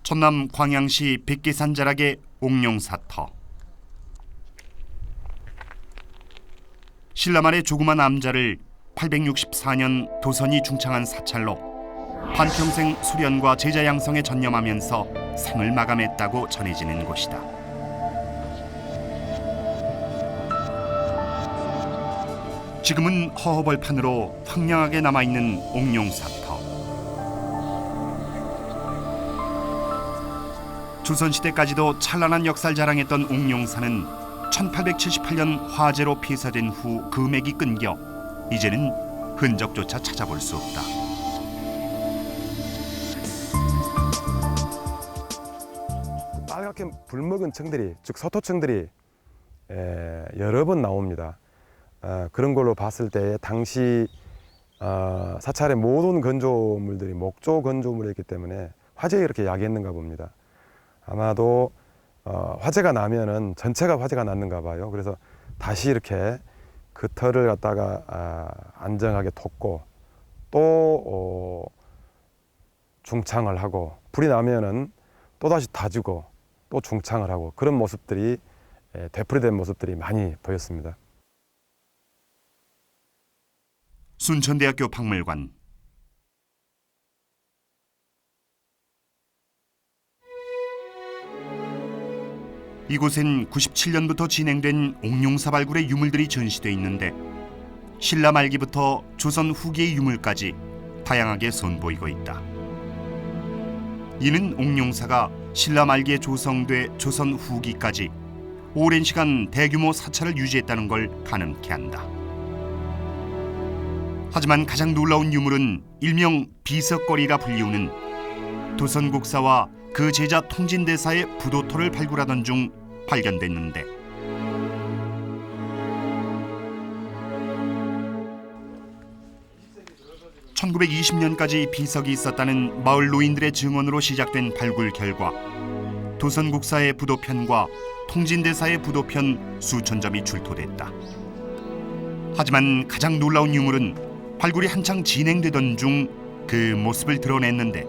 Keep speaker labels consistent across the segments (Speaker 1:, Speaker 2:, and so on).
Speaker 1: 전남 광양시 백계산 자락의 옥룡사터. 신라말의 조그만 암자를 864년 도선이 중창한 사찰로 반평생 수련과 제자 양성에 전념하면서 생을 마감했다고 전해지는 곳이다. 지금은 허허벌판으로 황량하게 남아있는 옥룡사터. 조선시대까지도 찬란한 역사를 자랑했던 옥룡사는 1878년 화재로 폐사된 후 금액이 끊겨 이제는 흔적조차 찾아볼 수 없다.
Speaker 2: 빨갛게 불먹은 청들이, 즉 서토청들이 여러 번 나옵니다. 그런 걸로 봤을 때 당시 사찰의 모든 건조물들이 목조 건조물이었기 때문에 화재에 이렇게 약했는가 봅니다. 아마도 화재가 나면은 전체가 화재가 났는가 봐요. 그래서 다시 이렇게 그 털을 갖다가 안정하게 덮고 또 중창을 하고, 불이 나면은 또 다시 다지고 또 중창을 하고, 그런 모습들이 되풀이된 모습들이 많이 보였습니다.
Speaker 1: 순천대학교 박물관. 이곳엔 97년부터 진행된 옥룡사 발굴의 유물들이 전시돼 있는데 신라 말기부터 조선 후기의 유물까지 다양하게 선보이고 있다. 이는 옥룡사가 신라 말기에 조성돼 조선 후기까지 오랜 시간 대규모 사찰을 유지했다는 걸 가늠케 한다. 하지만 가장 놀라운 유물은 일명 비석거리라 불리우는 도선국사와 그 제자 통진대사의 부도토를 발굴하던 중 발견됐는데, (1920년까지) 비석이 있었다는 마을 노인들의 증언으로 시작된 발굴 결과 도선국사의 부도편과 통진대사의 부도편 수천 점이 출토됐다. 하지만 가장 놀라운 유물은 발굴이 한창 진행되던 중 그 모습을 드러냈는데,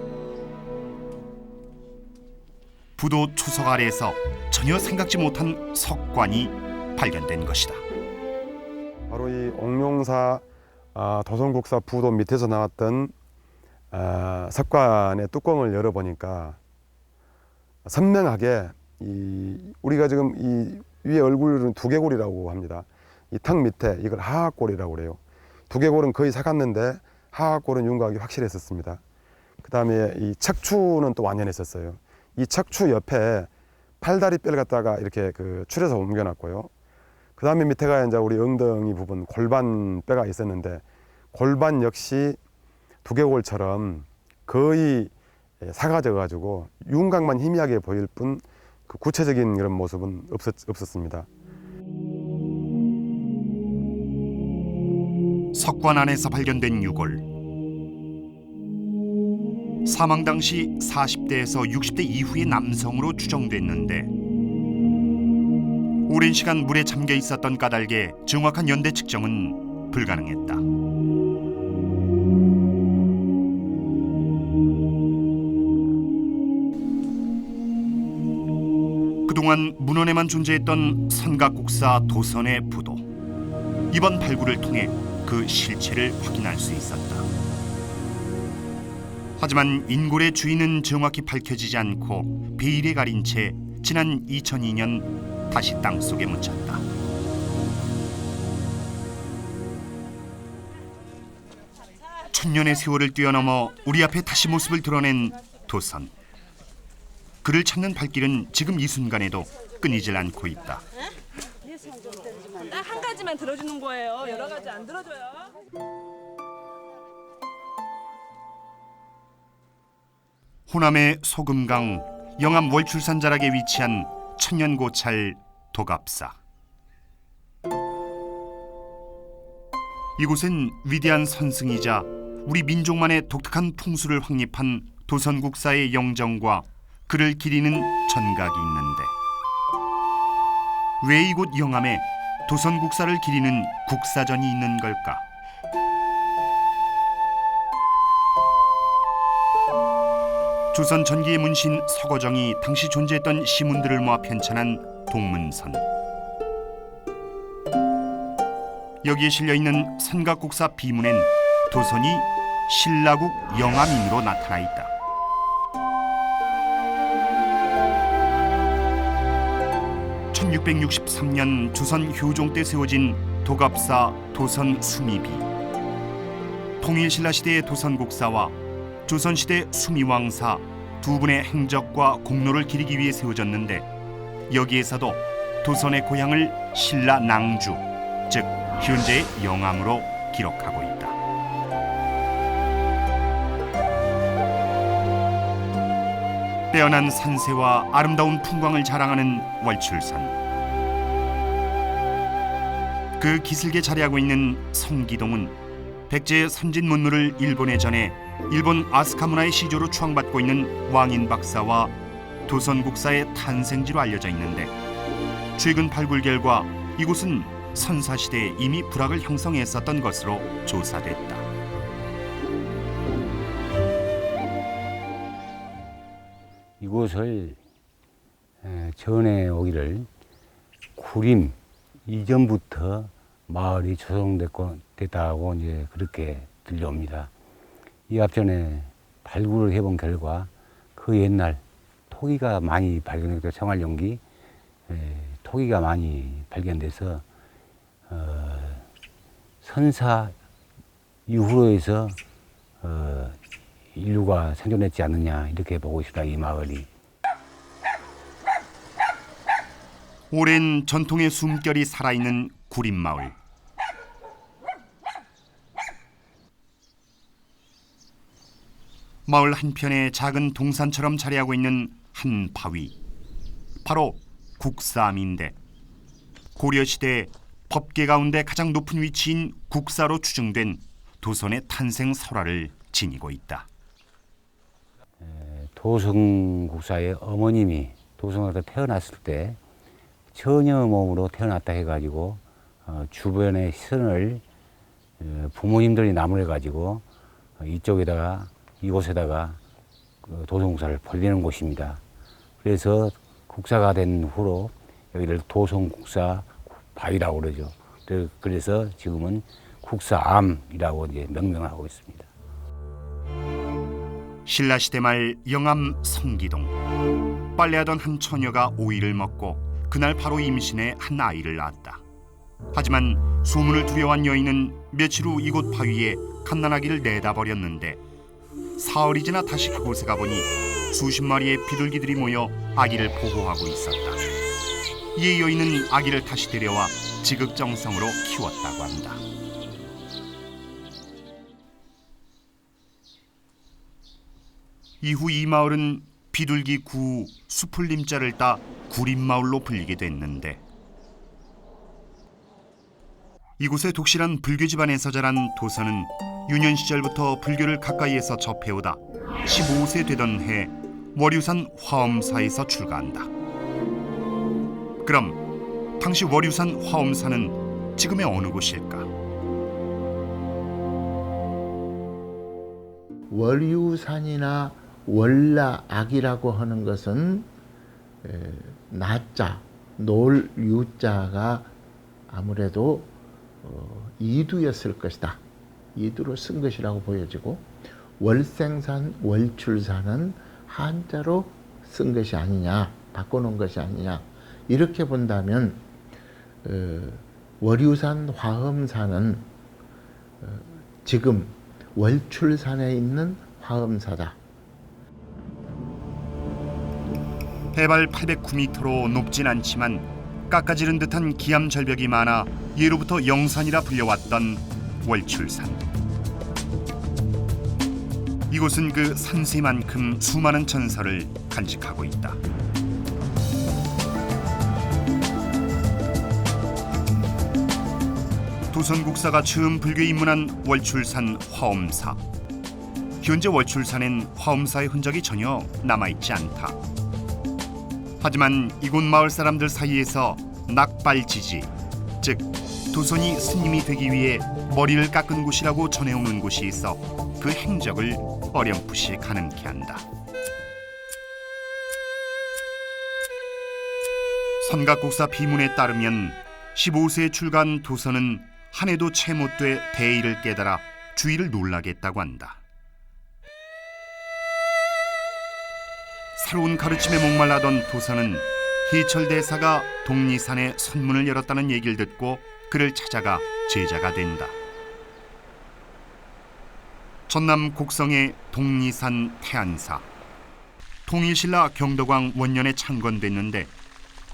Speaker 1: 부도 초석 아래에서 전혀 생각지 못한 석관이 발견된 것이다.
Speaker 2: 바로 이 옥룡사 도선국사 부도 밑에서 나왔던 석관의 뚜껑을 열어보니까 선명하게 우리가 지금 이 위에 얼굴은 두개골이라고 합니다. 이 턱 밑에 이걸 하악골이라고 그래요. 두개골은 거의 작았는데 하악골은 윤곽이 확실했었습니다. 그 다음에 이 척추는 또 완연했었어요. 이 척추 옆에 팔다리 뼈를 갖다가 이렇게 추려서 옮겨놨고요. 그 다음에 밑에가 이제 우리 엉덩이 부분 골반 뼈가 있었는데, 골반 역시 두개골처럼 거의 사가져 가지고 윤곽만 희미하게 보일 뿐 그 구체적인 그런 모습은 없었습니다.
Speaker 1: 석관 안에서 발견된 유골. 사망 당시 40대에서 60대 이후의 남성으로 추정됐는데, 오랜 시간 물에 잠겨 있었던 까닭에 정확한 연대 측정은 불가능했다. 그동안 문헌에만 존재했던 선각국사 도선의 부도. 이번 발굴을 통해 그 실체를 확인할 수 있었다. 하지만 인골의 주인은 정확히 밝혀지지 않고 베일에 가린 채 지난 2002년 다시 땅속에 묻혔다. 천년의 세월을 뛰어넘어 우리 앞에 다시 모습을 드러낸 도선. 그를 찾는 발길은 지금 이 순간에도 끊이질 않고 있다.
Speaker 3: 한 가지만 들어주는 거예요. 여러 가지 안 들어줘요.
Speaker 1: 호남의 소금강 영암 월출산 자락에 위치한 천년고찰 도갑사. 이곳엔 위대한 선승이자 우리 민족만의 독특한 풍수를 확립한 도선국사의 영정과 그를 기리는 전각이 있는데, 왜 이곳 영암에 도선국사를 기리는 국사전이 있는 걸까? 조선 전기의 문신 서거정이 당시 존재했던 시문들을 모아 편찬한 동문선. 여기에 실려있는 선각국사 비문엔 도선이 신라국 영암인으로 나타나 있다. (1663년) 조선 효종 때 세워진 도갑사 도선 수미비. 통일신라 시대의 도선국사와 조선시대 수미왕사 두 분의 행적과 공로를 기리기 위해 세워졌는데, 여기에서도 도선의 고향을 신라 낭주, 즉 현재의 영암으로 기록하고 있다. 빼어난 산세와 아름다운 풍광을 자랑하는 월출산. 그 기슭에 자리하고 있는 성기동은 백제의 선진 문물을 일본에 전해 일본 아스카 문화의 시조로 추앙받고 있는 왕인 박사와 도선국사의 탄생지로 알려져 있는데, 최근 발굴 결과 이곳은 선사시대에 이미 부락을 형성했었던 것으로 조사됐다.
Speaker 4: 이곳을 전해 오기를 구림 이전부터 마을이 조성됐다고 이제 그렇게 들려옵니다. 이 앞전에 발굴을 해본 결과 그 옛날 토기가 많이 발견됐고 생활용기 토기가 많이 발견돼서 선사 이후로 해서 인류가 생존했지 않느냐 이렇게 보고 있습니다. 이 마을이.
Speaker 1: 오랜 전통의 숨결이 살아있는 구림마을. 마을 한편에 작은 동산처럼 자리하고 있는 한 바위, 바로 국사암인데, 고려시대 법계 가운데 가장 높은 위치인 국사로 추정된 도선의 탄생 설화를 지니고 있다.
Speaker 4: 도성국사의 어머님이 도성에서 태어났을 때 처녀 몸으로 태어났다 해가지고 주변의 시선을 부모님들이 나무래가지고 이곳에다가 도성국사를 벌리는 곳입니다. 그래서 국사가 된 후로 여기를 도성국사 바위라고 그러죠. 그래서 지금은 국사암이라고 이제 명명하고 있습니다.
Speaker 1: 신라시대 말 영암 성기동. 빨래하던 한 처녀가 오이를 먹고 그날 바로 임신해 한 아이를 낳았다. 하지만 소문을 두려워한 여인은 며칠 후 이곳 바위에 갓난아기를 내다버렸는데, 사흘이 지나 다시 그곳에 가보니 수십 마리의 비둘기들이 모여 아기를 보호하고 있었다. 이에 여인은 아기를 다시 데려와 지극정성으로 키웠다고 한다. 이후 이 마을은 비둘기 구 수풀림자를 따 구림마을로 불리게 됐는데, 이곳에 독실한 불교 집안에서 자란 도선은 유년 시절부터 불교를 가까이에서 접해오다 15세 되던 해 월유산 화엄사에서 출가한다. 그럼 당시 월유산 화엄사는 지금의 어느 곳일까?
Speaker 5: 월유산이나 월라악이라고 하는 것은 나자, 놀 유자가 아무래도 이두였을 것이다. 이두로 쓴 것이라고 보여지고, 월생산, 월출산은 한자로 쓴 것이 아니냐, 바꿔놓은 것이 아니냐, 이렇게 본다면 월유산 화엄사는 지금 월출산에 있는 화엄사다.
Speaker 1: 해발 809m로 높진 않지만 깎아지른 듯한 기암 절벽이 많아 예로부터 영산이라 불려왔던 월출산. 이곳은 그 산세만큼 수많은 전설을 간직하고 있다. 도선국사가 처음 불교에 입문한 월출산 화엄사. 현재 월출산엔 화엄사의 흔적이 전혀 남아있지 않다. 하지만 이곳 마을 사람들 사이에서 낙발지지, 즉 도선이 스님이 되기 위해 머리를 깎은 곳이라고 전해오는 곳이 있어 그 행적을 어렴풋이 가늠케 한다. 선각국사 비문에 따르면 15세에 출간 도선은 한 해도 채 못 돼 대의를 깨달아 주위를 놀라게 했다고 한다. 새로운 가르침에 목말라던 도선은 희철 대사가 독리산에 선문을 열었다는 얘기를 듣고 그를 찾아가 제자가 된다. 전남 곡성의 독리산 태안사. 통일신라 경덕왕 원년에 창건됐는데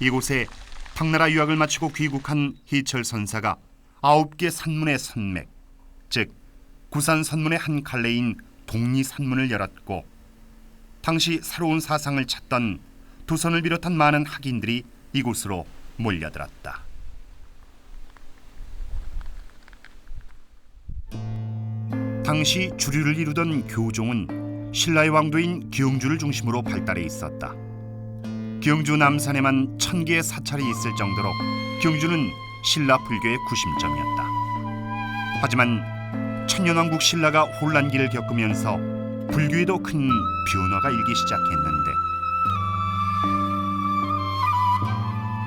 Speaker 1: 이곳에 당나라 유학을 마치고 귀국한 희철 선사가 9개 산문의 선맥, 즉 구산 선문의 한 갈래인 독리산문을 열었고 당시 새로운 사상을 찾던 도선을 비롯한 많은 학인들이 이곳으로 몰려들었다. 당시 주류를 이루던 교종은 신라의 왕도인 기영주를 중심으로 발달해 있었다. 기영주 남산에만 1000개의 사찰이 있을 정도로 기영주는 신라 불교의 구심점이었다. 하지만 천년왕국 신라가 혼란기를 겪으면서 불교에도 큰 변화가 일기 시작했는데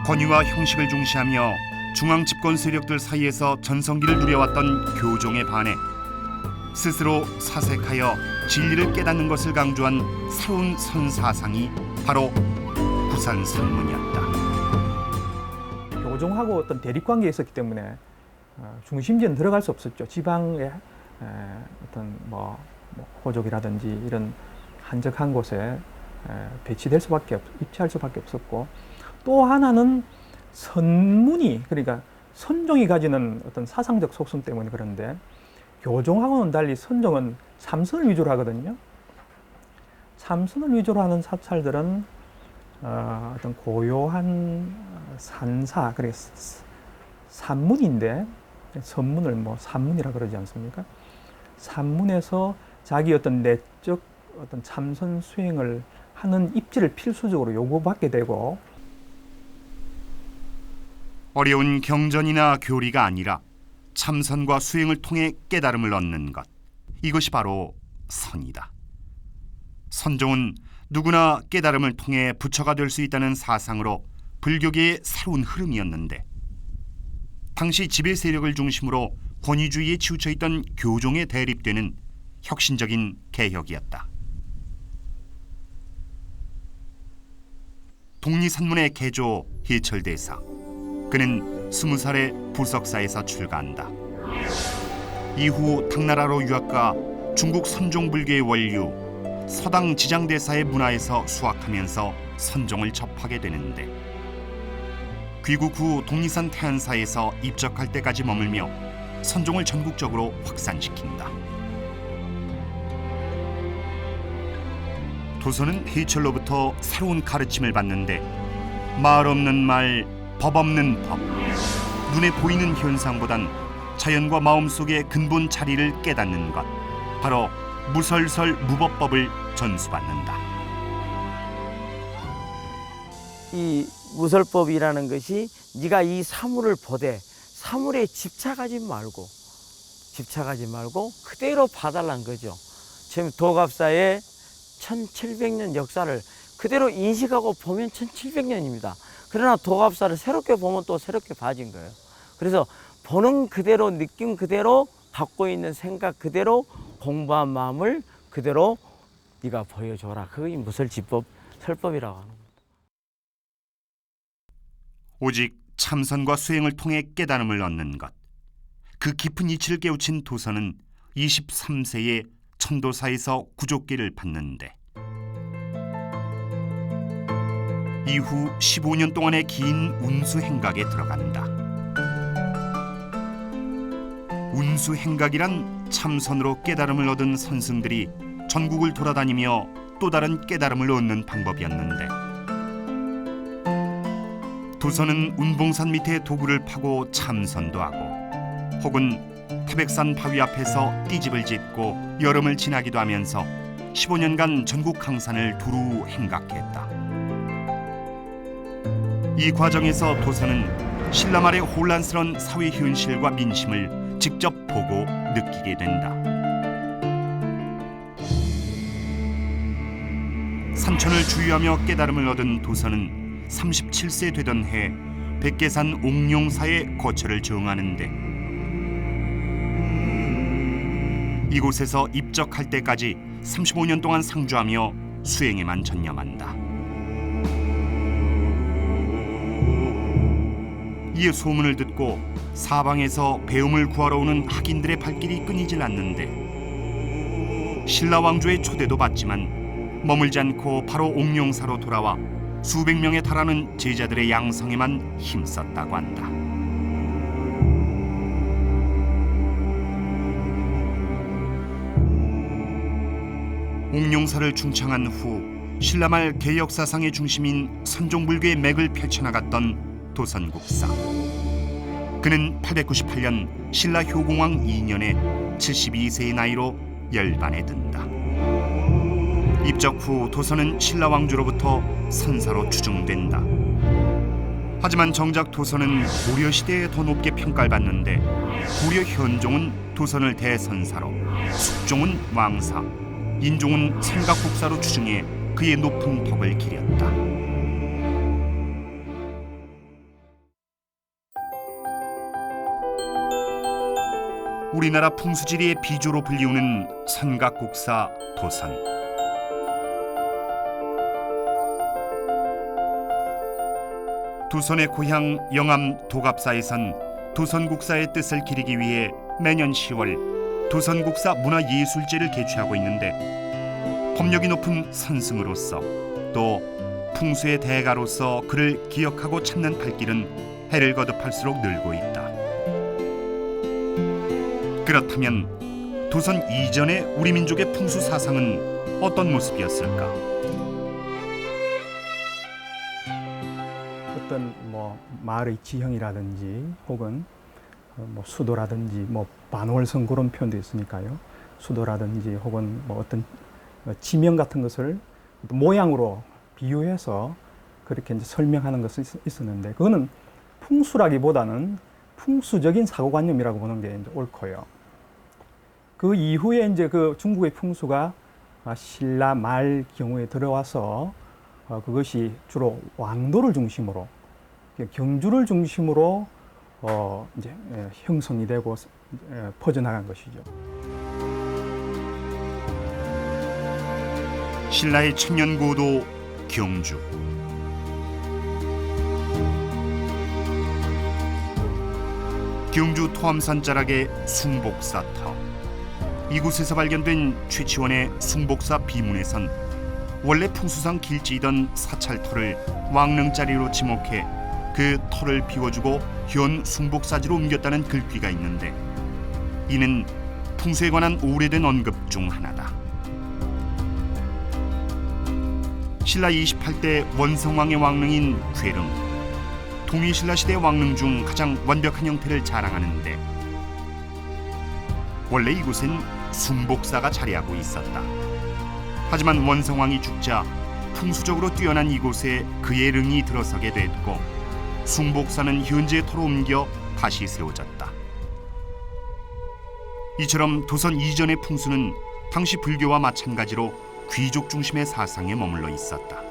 Speaker 1: 권위와 형식을 중시하며 중앙 집권 세력들 사이에서 전성기를 누려왔던 교종에 반해 스스로 사색하여 진리를 깨닫는 것을 강조한 새로운 선사상이 바로 구산산문이었다.
Speaker 6: 교종하고 어떤 대립관계에 있었기 때문에 중심지는 들어갈 수 없었죠. 지방의 어떤 호족이라든지 이런 한적한 곳에 배치될 수밖에 입지할 수밖에 없었고, 또 하나는 선문이, 그러니까 선종이 가지는 어떤 사상적 속성 때문에 그런데 교종하고는 달리 선종은 삼선을 위주로 하거든요. 삼선을 위주로 하는 사찰들은 어떤 고요한 산사, 그러니까 산문인데 선문을 산문이라 그러지 않습니까? 산문에서 자기 어떤 내적 어떤 참선 수행을 하는 입지를 필수적으로 요구받게 되고,
Speaker 1: 어려운 경전이나 교리가 아니라 참선과 수행을 통해 깨달음을 얻는 것, 이것이 바로 선이다. 선종은 누구나 깨달음을 통해 부처가 될 수 있다는 사상으로 불교계의 새로운 흐름이었는데 당시 지배 세력을 중심으로 권위주의에 치우쳐 있던 교종에 대립되는 혁신적인 개혁이었다. 독리산문의 개조 희철대사. 그는 20살에 부석사에서 출가한다. 이후 당나라로 유학가 중국 선종불교의 원류 서당 지장대사의 문화에서 수학하면서 선종을 접하게 되는데 귀국 후 독리산 태안사에서 입적할 때까지 머물며 선종을 전국적으로 확산시킨다. 도선은 희철로부터 새로운 가르침을 받는데 말 없는 말, 법 없는 법, 눈에 보이는 현상보단 자연과 마음속의 근본 자리를 깨닫는 것, 바로 무설설 무법법을 전수받는다.
Speaker 7: 이 무설법이라는 것이 네가 이 사물을 보되 사물에 집착하지 말고 그대로 봐달라는 거죠. 지금 도갑사의 1700년 역사를 그대로 인식하고 보면 1700년입니다. 그러나 도갑사를 새롭게 보면 또 새롭게 봐진 거예요. 그래서 보는 그대로, 느낌 그대로, 갖고 있는 생각 그대로, 공부한 마음을 그대로 네가 보여줘라. 그게 무설지법, 설법이라고 하는 겁니다.
Speaker 1: 오직 참선과 수행을 통해 깨달음을 얻는 것, 그 깊은 이치를 깨우친 도선은 23세에 천도사에서 구족기를 받는데 이후 15년 동안의 긴 운수행각에 들어간다. 운수행각이란 참선으로 깨달음을 얻은 선승들이 전국을 돌아다니며 또 다른 깨달음을 얻는 방법이었는데 도선은 운봉산 밑에 도구를 파고 참선도 하고 혹은 태백산 바위 앞에서 띠집을 짓고 여름을 지나기도 하면서 15년간 전국 강산을 두루 행각했다. 이 과정에서 도선은 신라 말의 혼란스러운 사회 현실과 민심을 직접 보고 느끼게 된다. 산천을 주유하며 깨달음을 얻은 도선은 37세 되던 해 백계산 옥룡사에 거처를 정하는데 이곳에서 입적할 때까지 35년 동안 상주하며 수행에만 전념한다. 이에 소문을 듣고 사방에서 배움을 구하러 오는 학인들의 발길이 끊이질 않는데 신라 왕조의 초대도 받지만 머물지 않고 바로 옥룡사로 돌아와 수백 명에 달하는 제자들의 양성에만 힘썼다고 한다. 옥룡사를 중창한 후 신라말 개혁사상의 중심인 선종불교의 맥을 펼쳐나갔던 도선국사. 그는 898년 신라 효공왕 2년에 72세의 나이로 열반에 든다. 입적 후 도선은 신라 왕조로부터 선사로 추증된다. 하지만 정작 도선은 고려 시대에 더 높게 평가를 받는데 고려 현종은 도선을 대선사로, 숙종은 왕사, 인종은 삼각국사로 추증해 그의 높은 덕을 기렸다. 우리나라 풍수지리의 비조로 불리우는 삼각국사 도선. 도선의 고향 영암 도갑사에선 도선국사의 뜻을 기리기 위해 매년 10월 도선국사 문화예술제를 개최하고 있는데 법력이 높은 선승으로서 또 풍수의 대가로서 그를 기억하고 찾는 발길은 해를 거듭할수록 늘고 있다. 그렇다면 도선 이전의 우리 민족의 풍수 사상은 어떤 모습이었을까?
Speaker 6: 어떤 뭐 마을의 지형이라든지 혹은 뭐 수도라든지 뭐 반월성 그런 표현도 있으니까요. 수도라든지 혹은 뭐 어떤 지명 같은 것을 모양으로 비유해서 그렇게 이제 설명하는 것이 있었는데 그거는 풍수라기보다는 풍수적인 사고관념이라고 보는 게 이제 옳고요. 그 이후에 이제 그 중국의 풍수가 신라 말 경우에 들어와서 그것이 주로 왕도를 중심으로 경주를 중심으로 이제 형성이 되고 퍼져나간 것이죠.
Speaker 1: 신라의 천년고도 경주. 경주 토암산 자락의 숭복사터. 이곳에서 발견된 최치원의 숭복사 비문에선 원래 풍수상 길지이던 사찰터를 왕릉자리로 지목해 그 터를 비워주고 현 숭복사지로 옮겼다는 글귀가 있는데 이는 풍수에 관한 오래된 언급 중 하나다. 신라 28대 원성왕의 왕릉인 괴릉, 동의신라 시대 왕릉 중 가장 완벽한 형태를 자랑하는데 원래 이곳엔 숭복사가 자리하고 있었다. 하지만 원성왕이 죽자 풍수적으로 뛰어난 이곳에 그의 릉이 들어서게 됐고 숭복사는 현재의 터로 옮겨 다시 세워졌다. 이처럼 도선 이전의 풍수는 당시 불교와 마찬가지로 귀족 중심의 사상에 머물러 있었다.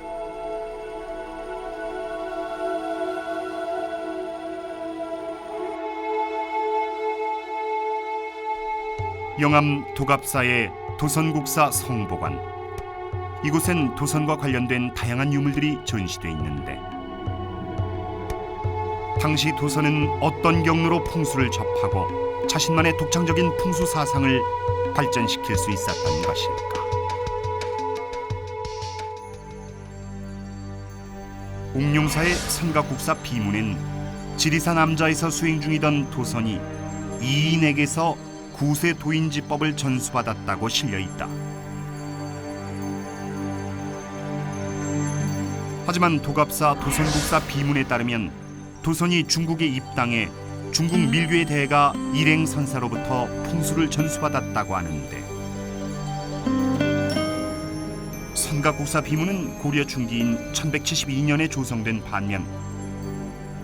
Speaker 1: 영암 도갑사의 도선국사 성보관. 이곳엔 도선과 관련된 다양한 유물들이 전시돼 있는데 당시 도선은 어떤 경로로 풍수를 접하고 자신만의 독창적인 풍수 사상을 발전시킬 수 있었던 것일까? 옥룡사의 삼각국사 비문엔 지리산 암자에서 수행 중이던 도선이 이인에게서 구세 도인지법을 전수받았다고 실려 있다. 하지만 도갑사 도선국사 비문에 따르면 도선이 중국에 입당해 중국 밀교의 대가 일행선사로부터 풍수를 전수받았다고 하는데 삼각국사 비문은 고려 중기인 1172년에 조성된 반면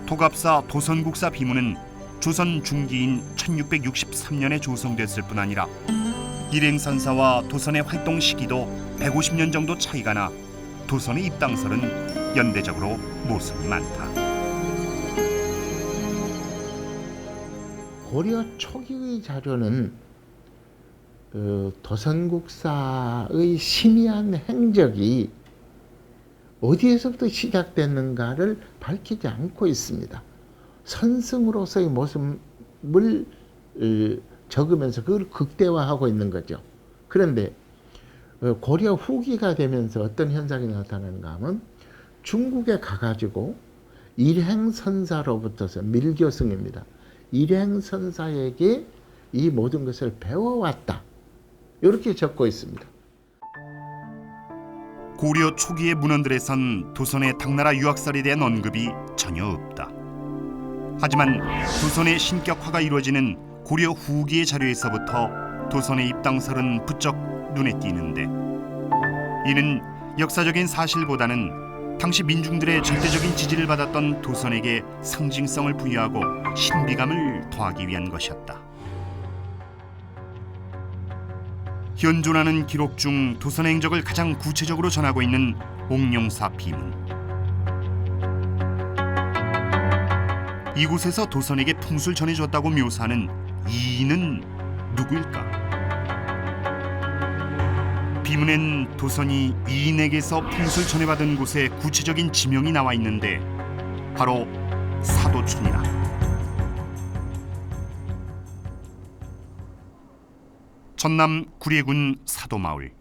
Speaker 1: 도갑사 도선국사 비문은 조선 중기인 1663년에 조성됐을 뿐 아니라 일행선사와 도선의 활동 시기도 150년 정도 차이가 나 도선의 입당설은 연대적으로 모순이 많다.
Speaker 5: 고려 초기의 자료는 도선국사의 심의한 행적이 어디에서부터 시작됐는가를 밝히지 않고 있습니다. 선승으로서의 모습을 적으면서 그걸 극대화하고 있는 거죠. 그런데 고려 후기가 되면서 어떤 현상이 나타나는가 하면 중국에 가가지고 일행선사로부터서 밀교승입니다. 일행선사에게 이 모든 것을 배워왔다. 이렇게 적고 있습니다.
Speaker 1: 고려 초기의 문헌들에선 도선의 당나라 유학살에 대한 언급이 전혀 없다. 하지만 도선의 신격화가 이루어지는 고려 후기의 자료에서부터 도선의 입당설은 부쩍 눈에 띄는데, 이는 역사적인 사실보다는 당시 민중들의 절대적인 지지를 받았던 도선에게 상징성을 부여하고 신비감을 더하기 위한 것이었다. 현존하는 기록 중 도선의 행적을 가장 구체적으로 전하고 있는 옥룡사 비문. 이곳에서 도선에게 풍수를 전해줬다고 묘사하는 이인은 누구일까? 비문엔 도선이 이인에게서 풍수를 전해받은 곳의 구체적인 지명이 나와 있는데 바로 사도촌이다. 전남 구례군 사도마을.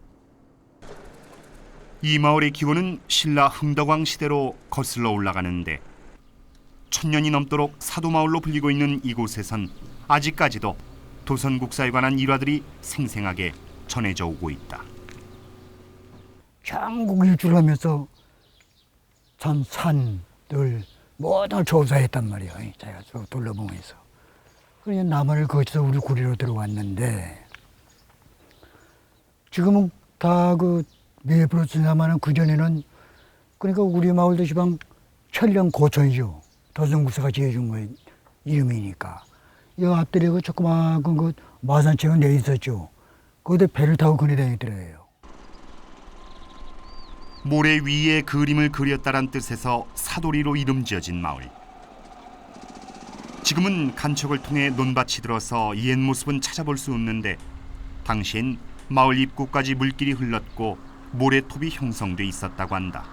Speaker 1: 이 마을의 기원은 신라 흥덕왕 시대로 거슬러 올라가는데 1000년이 넘도록 사도마을로 불리고 있는 이곳에선 아직까지도 도선국사에 관한 일화들이 생생하게 전해져 오고 있다.
Speaker 8: 전국 일주를 하면서 전 산들 모든 걸 조사했단 말이에요. 제가 둘러보면서. 그래서 남한을 거쳐서 우리 구리로 들어왔는데 지금은 다 그 매부로 지나마는 그 전에는 그러니까 우리 마을도 지방 천령 고천이죠. 도선국사가 지어준 거예요. 이름이니까. 이 앞들에 그 조그마한 그 마산책가 내려 있었죠. 거기다 배를 타고 거니다니더래요.
Speaker 1: 모래 위에 그림을 그렸다란 뜻에서 사도리로 이름 지어진 마을. 지금은 간척을 통해 논밭이 들어서 옛 모습은 찾아볼 수 없는데 당시엔 마을 입구까지 물길이 흘렀고 모래톱이 형성돼 있었다고 한다.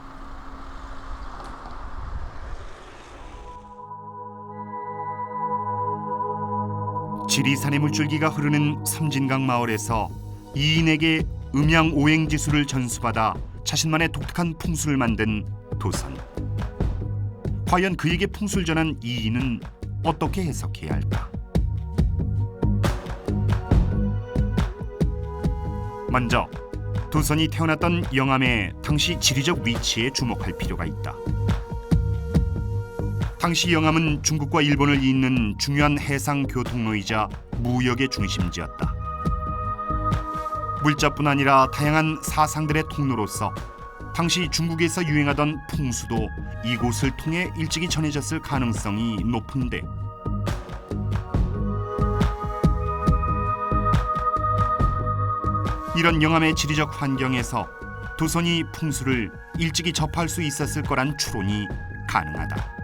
Speaker 1: 지리산의 물줄기가 흐르는 섬진강 마을에서 이인에게 음양 오행지수를 전수받아 자신만의 독특한 풍수를 만든 도선. 과연 그에게 풍수를 전한 이인은 어떻게 해석해야 할까? 먼저 도선이 태어났던 영암의 당시 지리적 위치에 주목할 필요가 있다. 당시 영암은 중국과 일본을 잇는 중요한 해상 교통로이자 무역의 중심지였다. 물자뿐 아니라 다양한 사상들의 통로로서 당시 중국에서 유행하던 풍수도 이곳을 통해 일찍이 전해졌을 가능성이 높은데, 이런 영암의 지리적 환경에서 도선이 풍수를 일찍이 접할 수 있었을 거란 추론이 가능하다.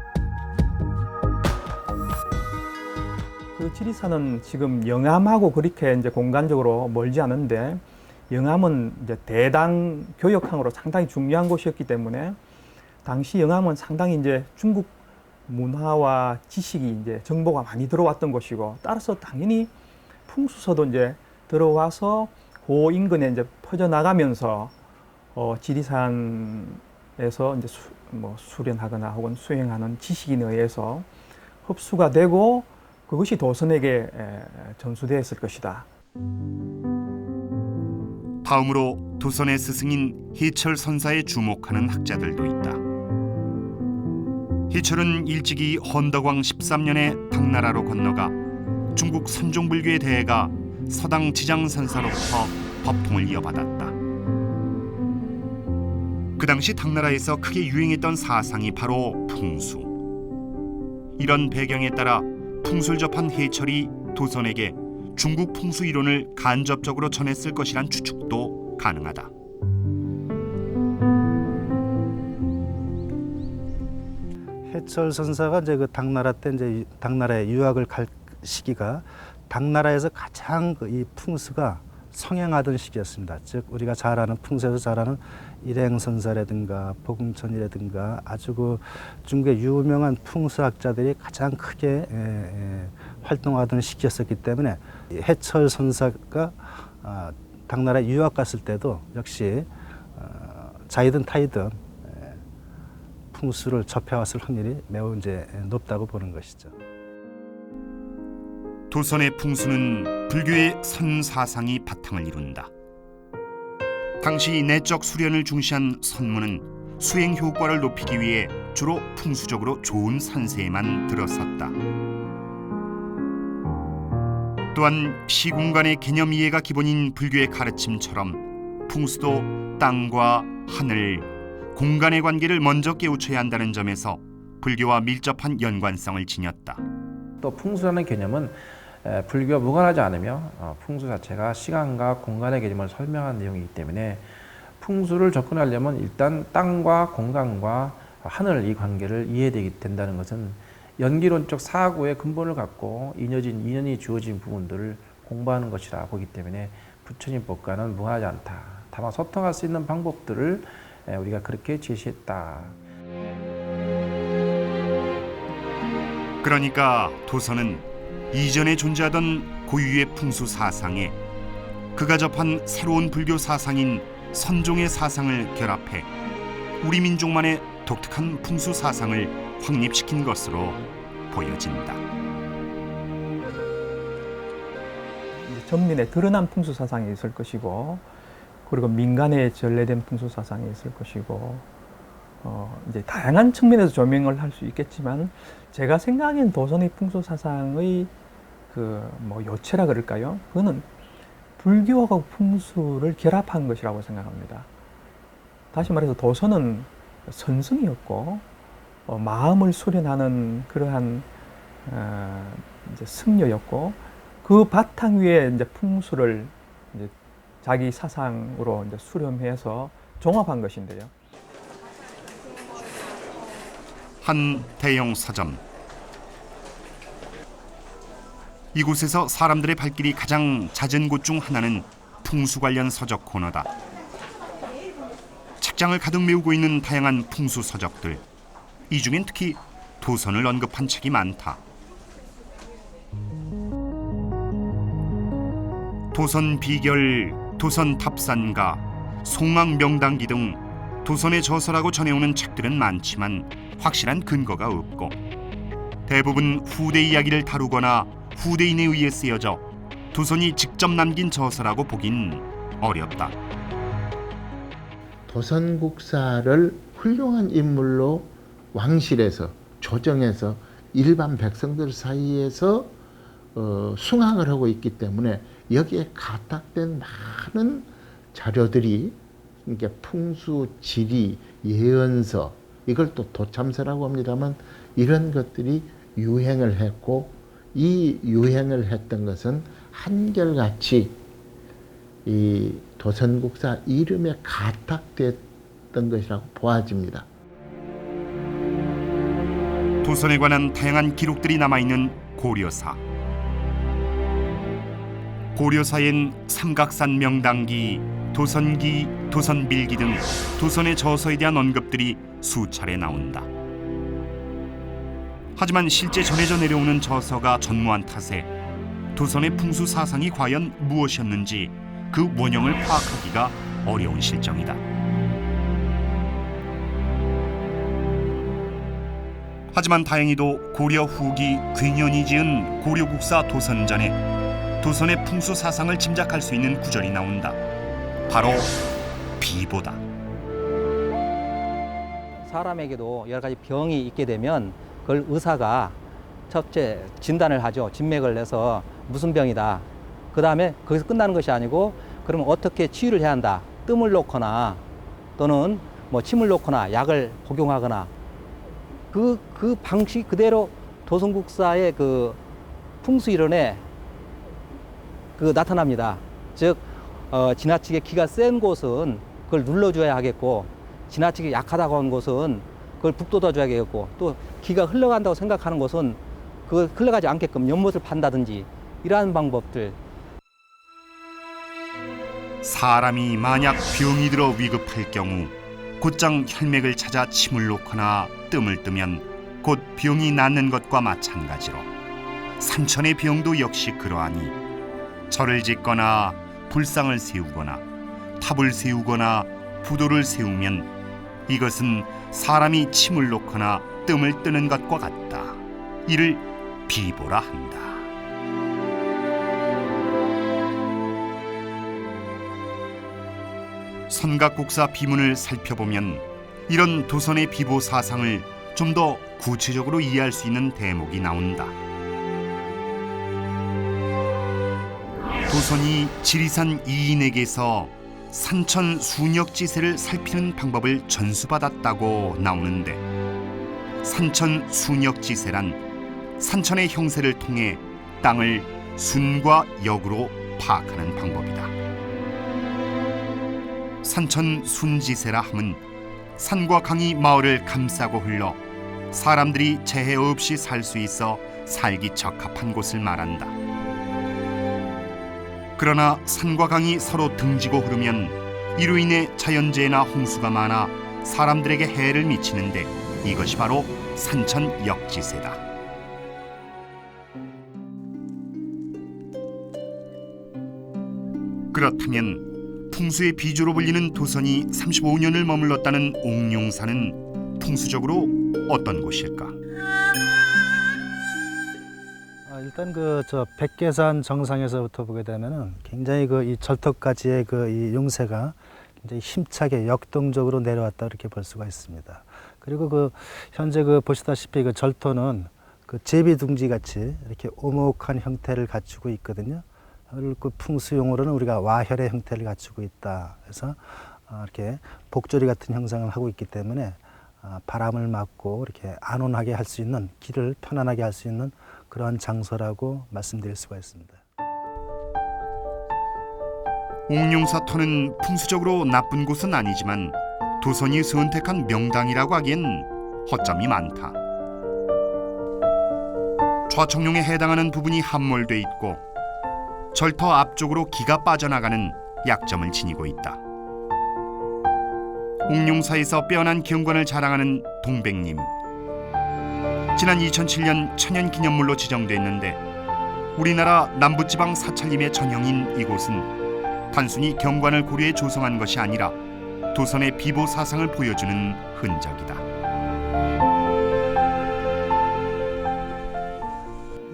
Speaker 6: 그 지리산은 지금 영암하고 그렇게 이제 공간적으로 멀지 않은데 영암은 이제 대당 교역항으로 상당히 중요한 곳이었기 때문에 당시 영암은 상당히 이제 중국 문화와 지식이 이제 정보가 많이 들어왔던 곳이고, 따라서 당연히 풍수서도 이제 들어와서 그 인근에 이제 퍼져 나가면서 지리산에서 이제 수련하거나 혹은 수행하는 지식인에 의해서 흡수가 되고 그것이 도선에게 전수되었을 것이다.
Speaker 1: 다음으로 도선의 스승인 희철 선사에 주목하는 학자들도 있다. 희철은 일찍이 헌덕왕 13년에 당나라로 건너가 중국 선종불교의 대회가 서당 지장선사로부터 법통을 이어받았다. 그 당시 당나라에서 크게 유행했던 사상이 바로 풍수. 이런 배경에 따라 풍수를 접한 해철이 도선에게 중국 풍수 이론을 간접적으로 전했을 것이란 추측도 가능하다.
Speaker 9: 해철 선사가 이제 그 당나라 때 이제 당나라에 유학을 갈 시기가 당나라에서 가장 이 풍수가 성행하던 시기였습니다. 즉 우리가 잘 아는 풍수에서 잘 아는 일행선사라든가 복음천이라든가 아주 그 중국의 유명한 풍수학자들이 가장 크게 활동하던 시기였었기 때문에 해철 선사가 당나라에 유학 갔을 때도 역시 자이든 타이든 풍수를 접해왔을 확률이 매우 이제 높다고 보는 것이죠.
Speaker 1: 도선의 풍수는 불교의 선 사상이 바탕을 이룬다. 당시 내적 수련을 중시한 선무는 수행 효과를 높이기 위해 주로 풍수적으로 좋은 산세에만 들어섰다. 또한 시공간의 개념 이해가 기본인 불교의 가르침처럼 풍수도 땅과 하늘, 공간의 관계를 먼저 깨우쳐야 한다는 점에서 불교와 밀접한 연관성을 지녔다.
Speaker 10: 또 풍수라는 개념은 불교와 무관하지 않으며 풍수 자체가 시간과 공간의 개념을 설명하는 내용이기 때문에 풍수를 접근하려면 일단 땅과 공간과 하늘 이 관계를 이해되게 된다는 것은 연기론적 사고의 근본을 갖고 인연이 주어진 부분들을 공부하는 것이라 보기 때문에 부처님법과는 무관하지 않다. 다만 소통할 수 있는 방법들을 우리가 그렇게 제시했다.
Speaker 1: 그러니까 도선은 이전에 존재하던 고유의 풍수 사상에 그가 접한 새로운 불교 사상인 선종의 사상을 결합해 우리 민족만의 독특한 풍수 사상을 확립시킨 것으로 보여진다.
Speaker 6: 전민에 드러난 풍수 사상이 있을 것이고, 그리고 민간에 전래된 풍수 사상이 있을 것이고, 이제 다양한 측면에서 조명을 할 수 있겠지만, 제가 생각엔 도선의 풍수 사상의 요체라 그럴까요? 그거는 불교하고 풍수를 결합한 것이라고 생각합니다. 다시 말해서 도선은 선성이었고, 마음을 수련하는 그러한 이제 승려였고, 그 바탕 위에 이제 풍수를 이제 자기 사상으로 이제 수렴해서 종합한 것인데요.
Speaker 1: 한 대형 서점. 이곳에서 사람들의 발길이 가장 잦은 곳 중 하나는 풍수 관련 서적 코너다. 책장을 가득 메우고 있는 다양한 풍수 서적들. 이 중엔 특히 도선을 언급한 책이 많다. 도선 비결, 도선 탑산가, 송악 명당기 등 도선의 저서라고 전해오는 책들은 많지만 확실한 근거가 없고 대부분 후대 이야기를 다루거나 후대인에 의해 쓰여져 도선이 직접 남긴 저서라고 보긴 어렵다.
Speaker 5: 도선국사를 훌륭한 인물로 왕실에서 조정해서 일반 백성들 사이에서 숭앙을 하고 있기 때문에 여기에 가탁된 많은 자료들이 그러니까 풍수, 지리, 예언서 이걸 또 도참서라고 합니다만 이런 것들이 유행을 했고 이 유행을 했던 것은 한결같이 이 도선국사 이름에 가탁됐던 것이라고 보아집니다.
Speaker 1: 도선에 관한 다양한 기록들이 남아있는 고려사. 고려사엔 삼각산 명당기, 도선기, 도선빌기 등 도선의 저서에 대한 언급들이 수차례 나온다. 하지만 실제 전해져 내려오는 저서가 전무한 탓에 도선의 풍수 사상이 과연 무엇이었는지 그 원형을 파악하기가 어려운 실정이다. 하지만 다행히도 고려 후기 괴년이 지은 고려국사 도선전에 도선의 풍수 사상을 짐작할 수 있는 구절이 나온다. 바로 비보다.
Speaker 11: 사람에게도 여러 가지 병이 있게 되면 그걸 의사가 첫째 진단을 하죠. 진맥을 내서 무슨 병이다. 그 다음에 거기서 끝나는 것이 아니고 그러면 어떻게 치유를 해야 한다. 뜸을 놓거나 또는 뭐 침을 놓거나 약을 복용하거나 그 방식 그대로 도선국사의 그 풍수이론에 나타납니다. 즉 지나치게 기가 센 곳은 그걸 눌러줘야 하겠고 지나치게 약하다고 한 곳은 그걸 북돋아줘야겠고, 또 기가 흘러간다고 생각하는 곳은 그 흘러가지 않게끔 연못을 판다든지 이러한 방법들.
Speaker 1: 사람이 만약 병이 들어 위급할 경우 곧장 혈맥을 찾아 침을 놓거나 뜸을 뜨면 곧 병이 낫는 것과 마찬가지로 산천의 병도 역시 그러하니 절을 짓거나 불상을 세우거나 탑을 세우거나 부도를 세우면 이것은 사람이 침을 놓거나 뜸을 뜨는 것과 같다. 이를 비보라 한다. 선각국사 비문을 살펴보면 이런 도선의 비보 사상을 좀 더 구체적으로 이해할 수 있는 대목이 나온다. 도선이 지리산 이인에게서 산천 순역지세를 살피는 방법을 전수받았다고 나오는데, 산천 순역지세란 산천의 형세를 통해 땅을 순과 역으로 파악하는 방법이다. 산천 순지세라 함은 산과 강이 마을을 감싸고 흘러 사람들이 재해 없이 살 수 있어 살기 적합한 곳을 말한다. 그러나 산과 강이 서로 등지고 흐르면 이로 인해 자연재해나 홍수가 많아 사람들에게 해를 미치는데 이것이 바로 산천 역지세다. 그렇다면 풍수의 비주로 불리는 도선이 35년을 머물렀다는 옥룡산은 풍수적으로 어떤 곳일까?
Speaker 9: 일단 저 백계산 정상에서부터 보게 되면은 굉장히 이 절터까지의 이 용세가 굉장히 힘차게 역동적으로 내려왔다 이렇게 볼 수가 있습니다. 그리고 현재 보시다시피 절터는 제비둥지 같이 이렇게 오목한 형태를 갖추고 있거든요. 그리고 풍수용어로는 우리가 와혈의 형태를 갖추고 있다. 그래서 이렇게 복조리 같은 형상을 하고 있기 때문에 바람을 막고 이렇게 안온하게 할 수 있는, 길을 편안하게 할 수 있는 그러한 장소라고 말씀드릴 수가 있습니다.
Speaker 1: 옥룡사터는 풍수적으로 나쁜 곳은 아니지만 도선이 선택한 명당이라고 하기엔 허점이 많다. 좌청룡에 해당하는 부분이 함몰돼 있고 절터 앞쪽으로 기가 빠져나가는 약점을 지니고 있다. 옥룡사에서 빼어난 경관을 자랑하는 동백림. 지난 2007년 천연기념물로 지정됐는데 우리나라 남부지방 사찰림의 전형인 이곳은 단순히 경관을 고려해 조성한 것이 아니라 도선의 비보 사상을 보여주는 흔적이다.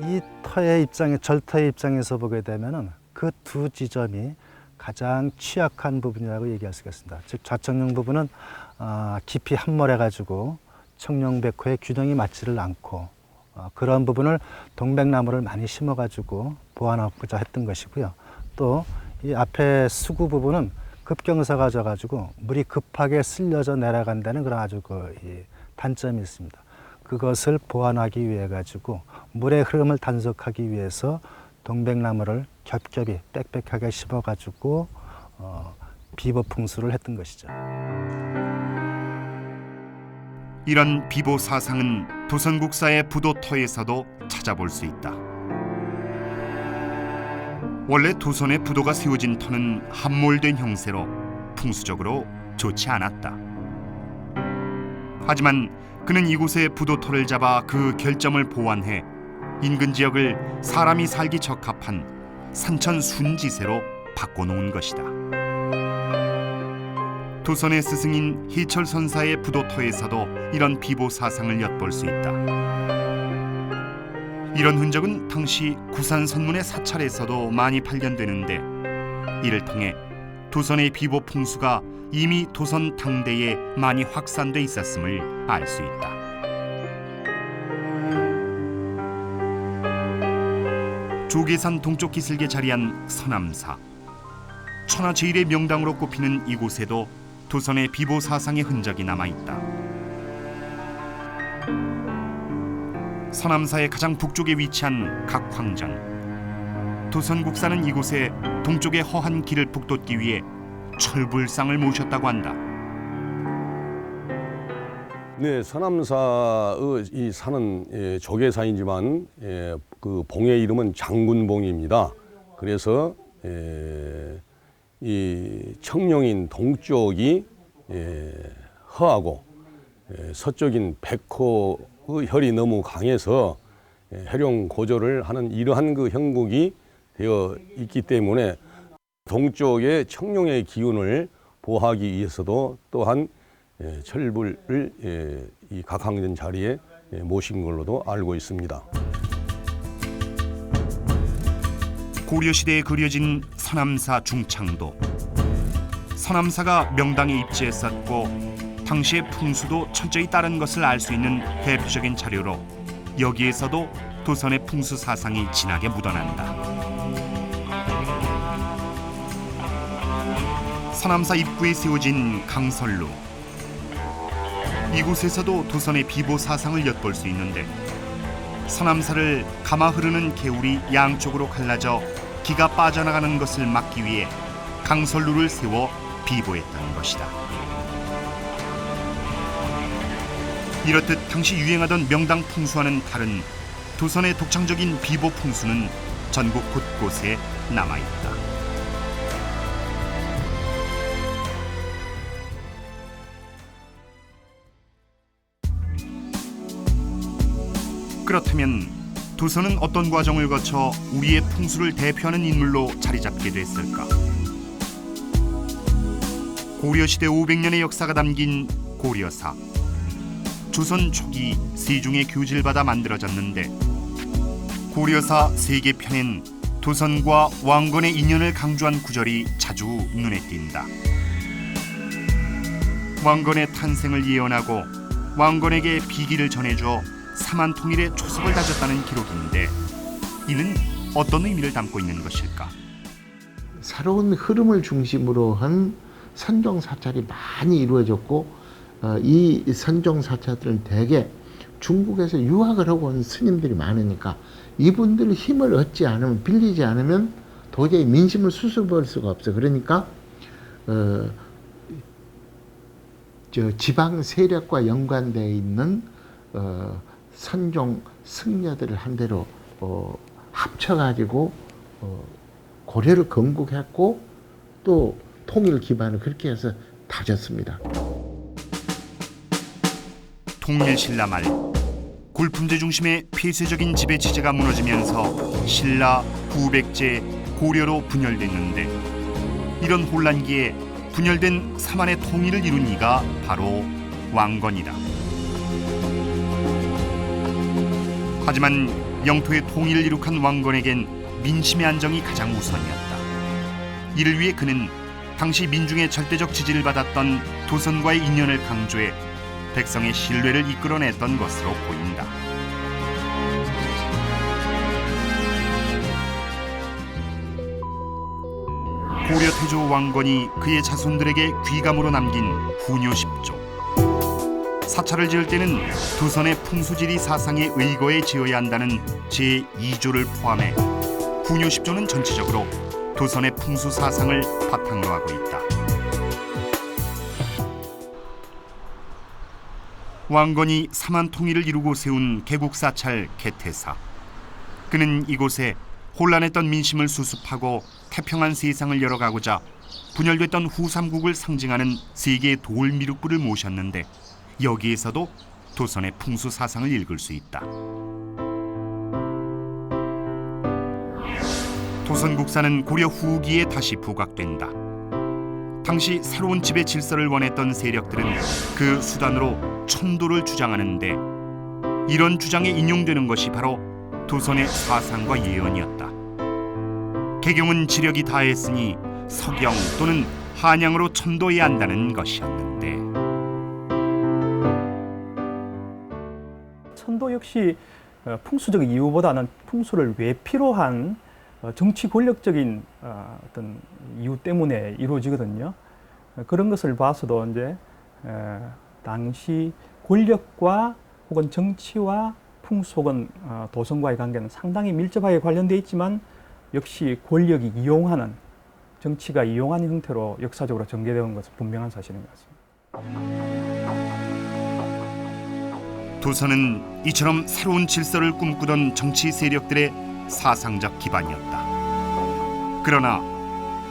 Speaker 9: 이 터의 입장에, 절터의 입장에서 보게 되면은 그 두 지점이 가장 취약한 부분이라고 얘기할 수가 있습니다. 즉 좌청룡 부분은 깊이 함몰해가지고 청룡백호의 균형이 맞지를 않고 그런 부분을 동백나무를 많이 심어가지고 보완하고자 했던 것이고요. 또 이 앞에 수구 부분은 급경사가 져가지고 물이 급하게 쓸려져 내려간다는 그런 아주 이 단점이 있습니다. 그것을 보완하기 위해 가지고 물의 흐름을 단속하기 위해서 동백나무를 겹겹이 빽빽하게 심어가지고 비보 풍수를 했던 것이죠.
Speaker 1: 이런 비보 사상은 도선국사의 부도터에서도 찾아볼 수 있다. 원래 도선의 부도가 세워진 터는 함몰된 형세로 풍수적으로 좋지 않았다. 하지만 그는 이곳에 부도터를 잡아 그 결점을 보완해 인근 지역을 사람이 살기 적합한 산천 순지세로 바꿔놓은 것이다. 도선의 스승인 희철 선사의 부도터에서도 이런 비보 사상을 엿볼 수 있다. 이런 흔적은 당시 구산 선문의 사찰에서도 많이 발견되는데 이를 통해 도선의 비보 풍수가 이미 도선 당대에 많이 확산돼 있었음을 알 수 있다. 조계산 동쪽 기슭에 자리한 서남사. 천하 제1의 명당으로 꼽히는 이곳에도 도선의 비보 사상의 흔적이 남아있다. 서남사의 가장 북쪽에 위치한 각황전. 도선국사는 이곳에 동쪽의 허한 길을 북돋기 위해 철불상을 모셨다고 한다.
Speaker 12: 네, 서남사의 이 산은 조계사이지만 그 봉의 이름은 장군봉입니다. 그래서 이 청룡인 동쪽이 허하고 서쪽인 백호의 혈이 너무 강해서 해룡 고조를 하는 이러한 그 형국이 되어 있기 때문에 동쪽의 청룡의 기운을 보호하기 위해서도 또한 철불을 이 각항전 자리에 모신 걸로도 알고 있습니다.
Speaker 1: 고려시대에 그려진 서남사 중창도. 서남사가 명당에 입지했었고 당시의 풍수도 철저히 따른 것을 알 수 있는 대표적인 자료로 여기에서도 도선의 풍수 사상이 진하게 묻어난다. 서남사 입구에 세워진 강설루. 이곳에서도 도선의 비보 사상을 엿볼 수 있는데 서남사를 감아 흐르는 개울이 양쪽으로 갈라져 기가 빠져나가는 것을 막기 위해 강설루를 세워 비보했다는 것이다. 이렇듯 당시 유행하던 명당 풍수와는 다른 도선의 독창적인 비보 풍수는 전국 곳곳에 남아있다. 그렇다면 도선은 어떤 과정을 거쳐 우리의 풍수를 대표하는 인물로 자리 잡게 됐을까? 고려시대 500년의 역사가 담긴 고려사. 조선 초기 세종의 교지를 받아 만들어졌는데 고려사 세계편엔 도선과 왕건의 인연을 강조한 구절이 자주 눈에 띈다. 왕건의 탄생을 예언하고 왕건에게 비기를 전해줘 사만통일의 초석을 다졌다는 기록인데 이는 어떤 의미를 담고 있는 것일까?
Speaker 5: 새로운 흐름을 중심으로 한 선종사찰이 많이 이루어졌고 이 선종사찰들은 대개 중국에서 유학을 하고 온 스님들이 많으니까 이분들 힘을 얻지 않으면 빌리지 않으면 도저히 민심을 수습할 수가 없어. 그러니까 지방 세력과 연관되어 있는 선종 승려들을 한 대로 합쳐가지고 고려를 건국했고 또 통일 기반을 그렇게 해서 다졌습니다.
Speaker 1: 통일신라 말 골품제 중심의 폐쇄적인 지배 체제가 무너지면서 신라, 후백제, 고려로 분열됐는데 이런 혼란기에 분열된 사만의 통일을 이룬 이가 바로 왕건이다. 하지만 영토의 통일을 이룩한 왕건에겐 민심의 안정이 가장 우선이었다. 이를 위해 그는 당시 민중의 절대적 지지를 받았던 도선과의 인연을 강조해 백성의 신뢰를 이끌어냈던 것으로 보인다. 고려 태조 왕건이 그의 자손들에게 귀감으로 남긴 후뇨 10조. 사찰을 지을 때는 도선의 풍수지리 사상에 의거해 지어야 한다는 제2조를 포함해 후뇨 10조는 전체적으로 도선의 풍수 사상을 바탕으로 하고 있다. 왕건이 사만 통일을 이루고 세운 개국사찰 개태사. 그는 이곳에 혼란했던 민심을 수습하고 태평한 세상을 열어가고자 분열됐던 후삼국을 상징하는 세 개의 돌 미륵불을 모셨는데 여기에서도 도선의 풍수 사상을 읽을 수 있다. 도선국사는 고려 후기에 다시 부각된다. 당시 새로운 지배 질서를 원했던 세력들은 그 수단으로 천도를 주장하는데 이런 주장에 인용되는 것이 바로 도선의 사상과 예언이었다. 개경은 지력이 다했으니 서경 또는 한양으로 천도해야 한다는 것이었는데
Speaker 6: 천도 역시 풍수적 이유보다는 풍수를 외피로 한 정치 권력적인 어떤 이유 때문에 이루어지거든요. 그런 것을 봐서도 이제 당시 권력과 혹은 정치와 풍속은 도선과의 관계는 상당히 밀접하게 관련되어 있지만 역시 권력이 이용하는 정치가 이용하는 형태로 역사적으로 전개되어 온 것은 분명한 사실인 것 같습니다.
Speaker 1: 도선은 이처럼 새로운 질서를 꿈꾸던 정치 세력들의 사상적 기반이었다. 그러나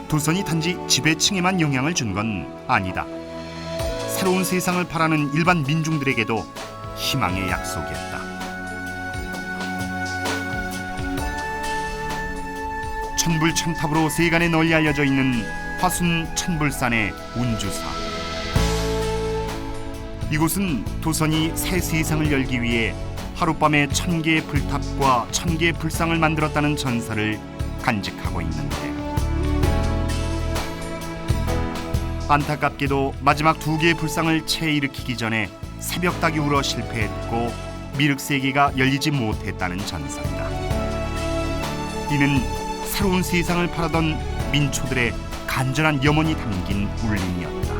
Speaker 1: 도선이 단지 지배층에만 영향을 준 건 아니다. 새로운 세상을 바라는 일반 민중들에게도 희망의 약속이었다. 천불천탑으로 세간에 널리 알려져 있는 화순 천불산의 운주사. 이곳은 도선이 새 세상을 열기 위해 하룻밤에 1000개의 불탑과 1000개의 불상을 만들었다는 전설을 간직하고 있는데, 안타깝게도 마지막 2개의 불상을 채 일으키기 전에 새벽닭이 울어 실패했고 미륵세계가 열리지 못했다는 전설이다. 이는 새로운 세상을 바라던 민초들의 간절한 염원이 담긴 울림이었다.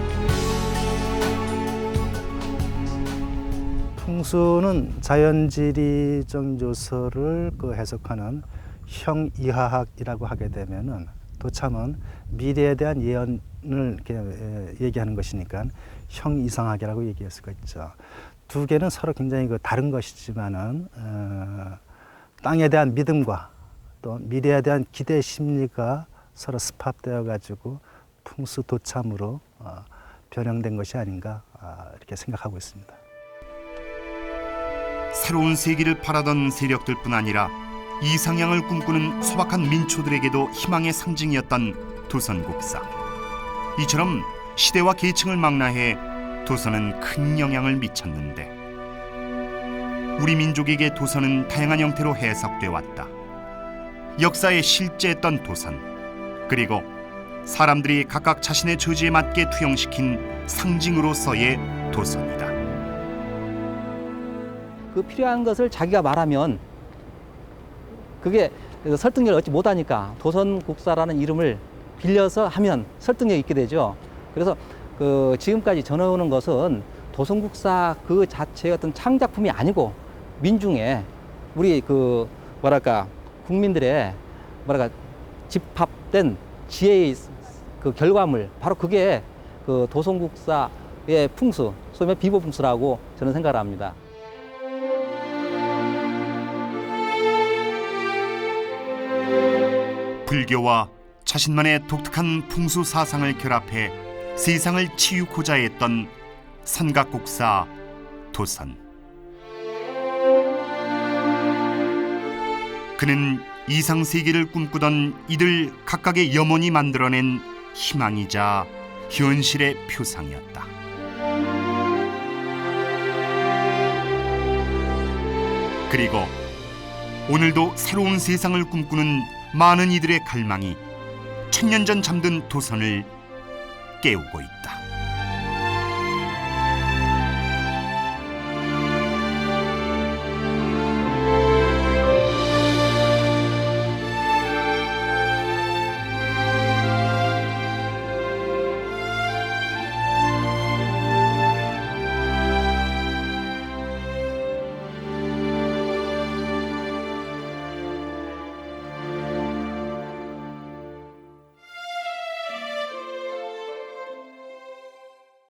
Speaker 9: 풍수는 자연지리 정조서를 해석하는 형이하학이라고 하게 되면은 도참은 미래에 대한 예언을 이렇게 얘기하는 것이니까 형이상학이라고 얘기할 수가 있죠. 두 개는 서로 굉장히 다른 것이지만은 땅에 대한 믿음과 또 미래에 대한 기대 심리가 서로 습합되어 가지고 풍수 도참으로 변형된 것이 아닌가 이렇게 생각하고 있습니다.
Speaker 1: 새로운 세계를 바라던 세력들뿐 아니라 이상향을 꿈꾸는 소박한 민초들에게도 희망의 상징이었던 도선국사. 이처럼 시대와 계층을 망라해 도선은 큰 영향을 미쳤는데, 우리 민족에게 도선은 다양한 형태로 해석돼 왔다. 역사에 실제했던 도선, 그리고 사람들이 각각 자신의 처지에 맞게 투영시킨 상징으로서의 도선이다.
Speaker 11: 그 필요한 것을 자기가 말하면 그게 설득력을 얻지 못하니까 도선국사라는 이름을 빌려서 하면 설득력이 있게 되죠. 그래서 지금까지 전해오는 것은 도선국사 그 자체의 어떤 창작품이 아니고 민중의 우리 국민들의 집합된 지혜의 그 결과물, 바로 그게 그 도선국사의 풍수, 소위 말해 비보풍수라고 저는 생각을 합니다.
Speaker 1: 불교와 자신만의 독특한 풍수 사상을 결합해 세상을 치유고자 했던 선각국사 도선. 그는 이상세계를 꿈꾸던 이들 각각의 염원이 만들어낸 희망이자 현실의 표상이었다. 그리고 오늘도 새로운 세상을 꿈꾸는 많은 이들의 갈망이 1000년 전 잠든 도선을 깨우고 있다.